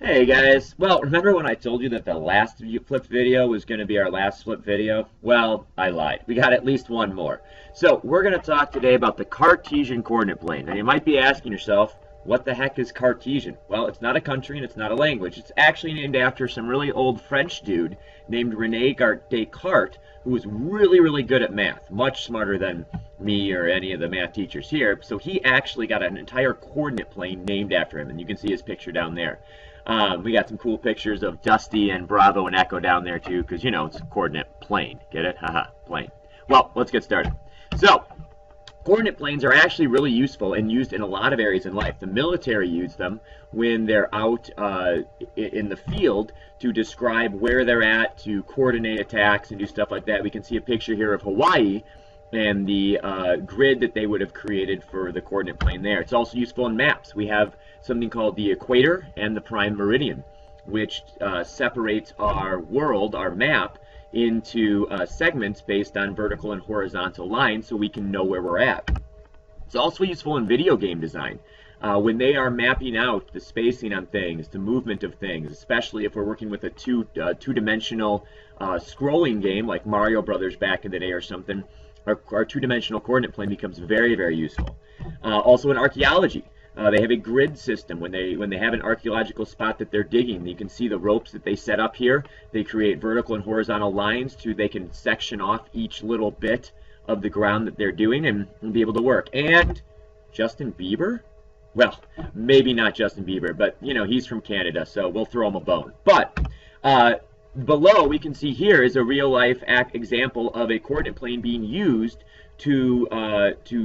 Hey guys, well, remember when I told you that the last flip video was going to be our last flip video? Well, I lied. We got at least one more. So, we're going to talk today about the Cartesian coordinate plane. Now, you might be asking yourself, what the heck is Cartesian? Well, it's not a country and it's not a language. It's actually named after some really old French dude named René Descartes, who was really, really good at math, much smarter than me or any of the math teachers here. So he actually got an entire coordinate plane named after him, and you can see his picture down there. We got some cool pictures of Dusty and Bravo and Echo down there too, because you know it's a coordinate plane. Get it? Haha, plane. Well, let's get started. So, coordinate planes are actually really useful and used in a lot of areas in life. The military use them when they're out in the field to describe where they're at, to coordinate attacks and do stuff like that. We can see a picture here of Hawaii and the grid that they would have created for the coordinate plane there. It's also useful in maps. We have something called the equator and the prime meridian, which separates our world, our map, into segments based on vertical and horizontal lines so we can know where we're at. It's also useful in video game design. When they are mapping out the spacing on things, the movement of things, especially if we're working with a two-dimensional scrolling game like Mario Brothers back in the day or something, our two-dimensional coordinate plane becomes very, very useful. Also in archaeology, they have a grid system. When they have an archaeological spot that they're digging, you can see the ropes that they set up here. They create vertical and horizontal lines they can section off each little bit of the ground that they're doing and be able to work. And Justin Bieber? Well, maybe not Justin Bieber, but you know, he's from Canada, so we'll throw him a bone. But below, we can see here is a real-life example of a coordinate plane being used to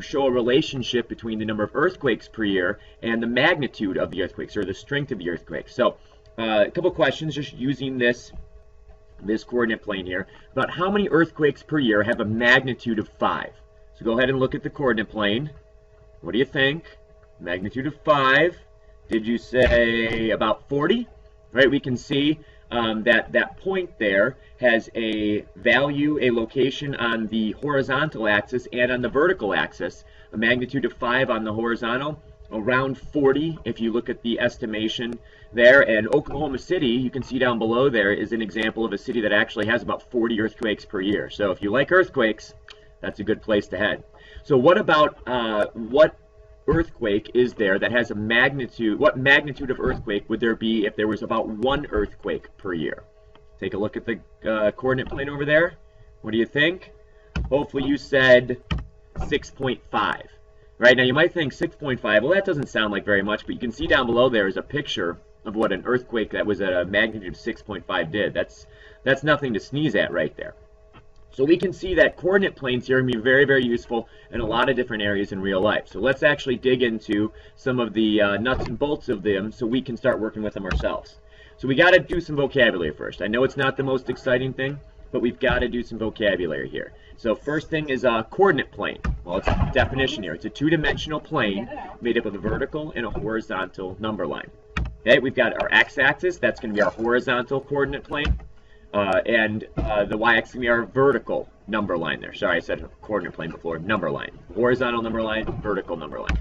show a relationship between the number of earthquakes per year and the magnitude of the earthquakes, or the strength of the earthquakes. So, a couple questions just using this coordinate plane here about how many earthquakes per year have a magnitude of 5. So go ahead and look at the coordinate plane. What do you think? Magnitude of 5. Did you say about 40? Right, we can see that point there has a value, a location on the horizontal axis and on the vertical axis. A magnitude of 5 on the horizontal, around 40 if you look at the estimation there. And Oklahoma City, you can see down below there, is an example of a city that actually has about 40 earthquakes per year. So if you like earthquakes, that's a good place to head. So what about what earthquake is there that has a magnitude? What magnitude of earthquake would there be if there was about 1 earthquake per year? Take a look at the coordinate plane over there. What do you think? Hopefully you said 6.5. Right, now you might think 6.5, well that doesn't sound like very much, but you can see down below there is a picture of what an earthquake that was at a magnitude of 6.5 did. That's nothing to sneeze at right there. So we can see that coordinate planes here can be very, very useful in a lot of different areas in real life. So let's actually dig into some of the nuts and bolts of them so we can start working with them ourselves. So we got to do some vocabulary first. I know it's not the most exciting thing, but we've got to do some vocabulary here. So first thing is a coordinate plane. Well, it's a definition here. It's a two-dimensional plane made up of a vertical and a horizontal number line. Okay, we've got our x-axis. That's going to be our horizontal coordinate plane. And the y-axis is going to be our vertical number line there. Sorry, I said coordinate plane before. Number line. Horizontal number line, vertical number line.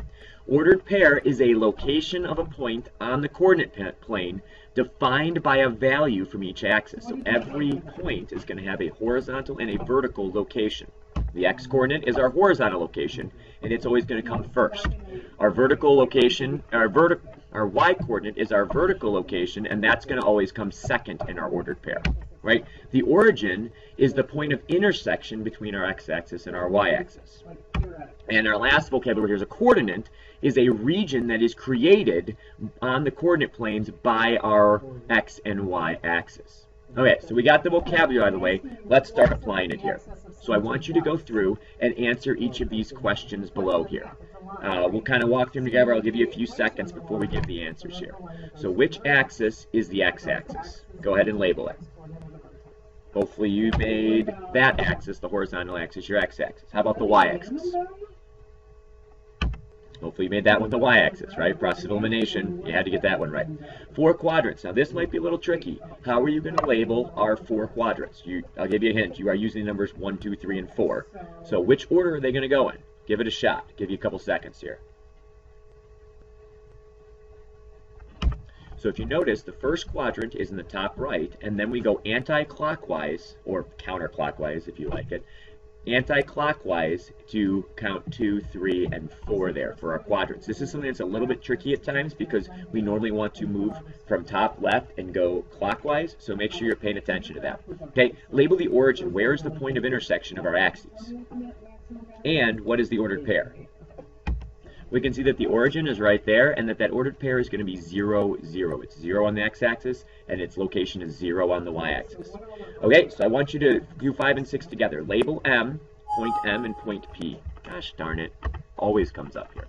Ordered pair is a location of a point on the coordinate plane defined by a value from each axis. So every point is going to have a horizontal and a vertical location. The x-coordinate is our horizontal location, and it's always going to come first. Our vertical location, our y-coordinate is our vertical location, and that's going to always come second in our ordered pair. Right? The origin is the point of intersection between our x-axis and our y-axis. And our last vocabulary here is a coordinate is a region that is created on the coordinate planes by our x and y axis. Okay, so we got the vocabulary out of the way. Let's start applying it here. So I want you to go through and answer each of these questions below here. We'll kind of walk through them together. I'll give you a few seconds before we give the answers here. So which axis is the x-axis? Go ahead and label it. Hopefully you made that axis, the horizontal axis, your x-axis. How about the y-axis? Hopefully you made that one the y-axis, right? Process of elimination, you had to get that one right. 4 quadrants. Now this might be a little tricky. How are you going to label our 4 quadrants? I'll give you a hint. You are using the numbers 1, 2, 3, and 4. So which order are they going to go in? Give it a shot. Give you a couple seconds here. So if you notice, the first quadrant is in the top right, and then we go anti-clockwise, or counterclockwise if you like it, anti-clockwise to count 2, 3, and 4 there for our quadrants. This is something that's a little bit tricky at times because we normally want to move from top left and go clockwise, so make sure you're paying attention to that. Okay, label the origin. Where is the point of intersection of our axes? And what is the ordered pair? We can see that the origin is right there, and that ordered pair is going to be 0, 0. It's 0 on the x-axis, and its location is 0 on the y-axis. Okay, so I want you to do 5 and 6 together. Label M, and point P. Gosh darn it, always comes up here.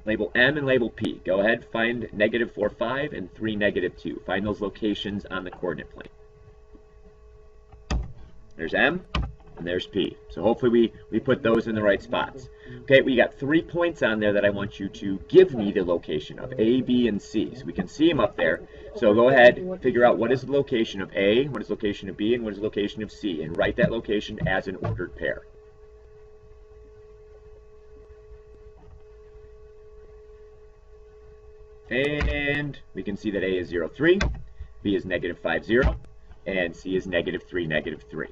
Label M and label P. Go ahead, find -4, 5, and 3, -2. Find those locations on the coordinate plane. There's M, and there's P. So hopefully we put those in the right spots. Okay, we got 3 points on there that I want you to give me the location of, A, B, and C. So we can see them up there. So go ahead, figure out what is the location of A, what is the location of B, and what is the location of C, and write that location as an ordered pair. And we can see that A is 0, 3, B is -5, 0, and C is -3, -3.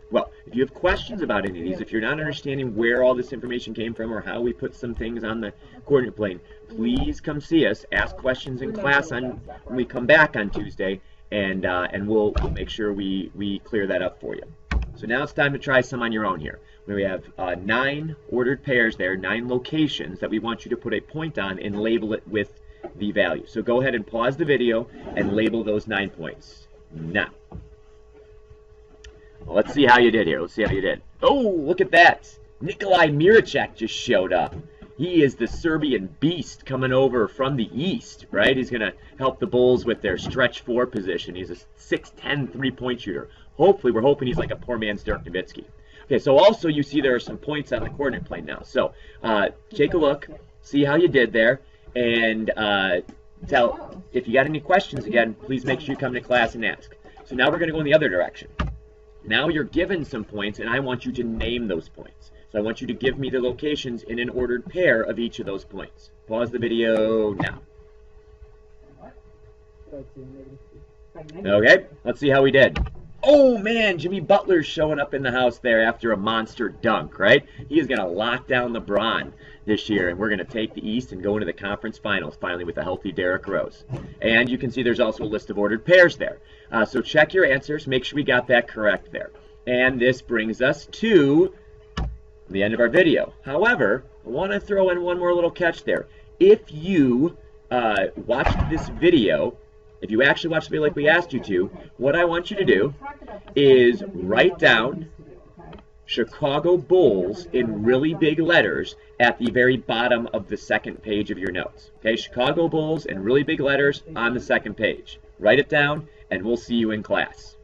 Well, if you have questions about any of these, if you're not understanding where all this information came from or how we put some things on the coordinate plane, please come see us, ask questions in class when we come back on Tuesday, and we'll make sure we clear that up for you. So now it's time to try some on your own here. We have 9 ordered pairs there, 9 locations that we want you to put a point on and label it with the value. So go ahead and pause the video and label those 9 points now. Well, let's see how you did here. Let's see how you did. Oh, look at that. Nikolai Miracek just showed up. He is the Serbian beast coming over from the east, right? He's going to help the Bulls with their stretch 4 position. He's a 6'10" three-point shooter. Hopefully, we're hoping he's like a poor man's Dirk Nowitzki. Okay, so also you see there are some points on the coordinate plane now. So take a look, see how you did there, and tell if you got any questions again, please make sure you come to class and ask. So now we're going to go in the other direction. Now you're given some points, and I want you to name those points. So I want you to give me the locations in an ordered pair of each of those points. Pause the video now. Okay, let's see how we did. Oh man, Jimmy Butler's showing up in the house there after a monster dunk, right? He is going to lock down LeBron this year, and we're going to take the East and go into the conference finals finally with a healthy Derrick Rose. And you can see there's also a list of ordered pairs there. So check your answers, make sure we got that correct there. And this brings us to the end of our video. However, I want to throw in one more little catch there. If you watched this video, if you actually watched the video like we asked you to, what I want you to do is write down Chicago Bulls in really big letters at the very bottom of the second page of your notes. Okay, Chicago Bulls in really big letters on the second page. Write it down, and we'll see you in class.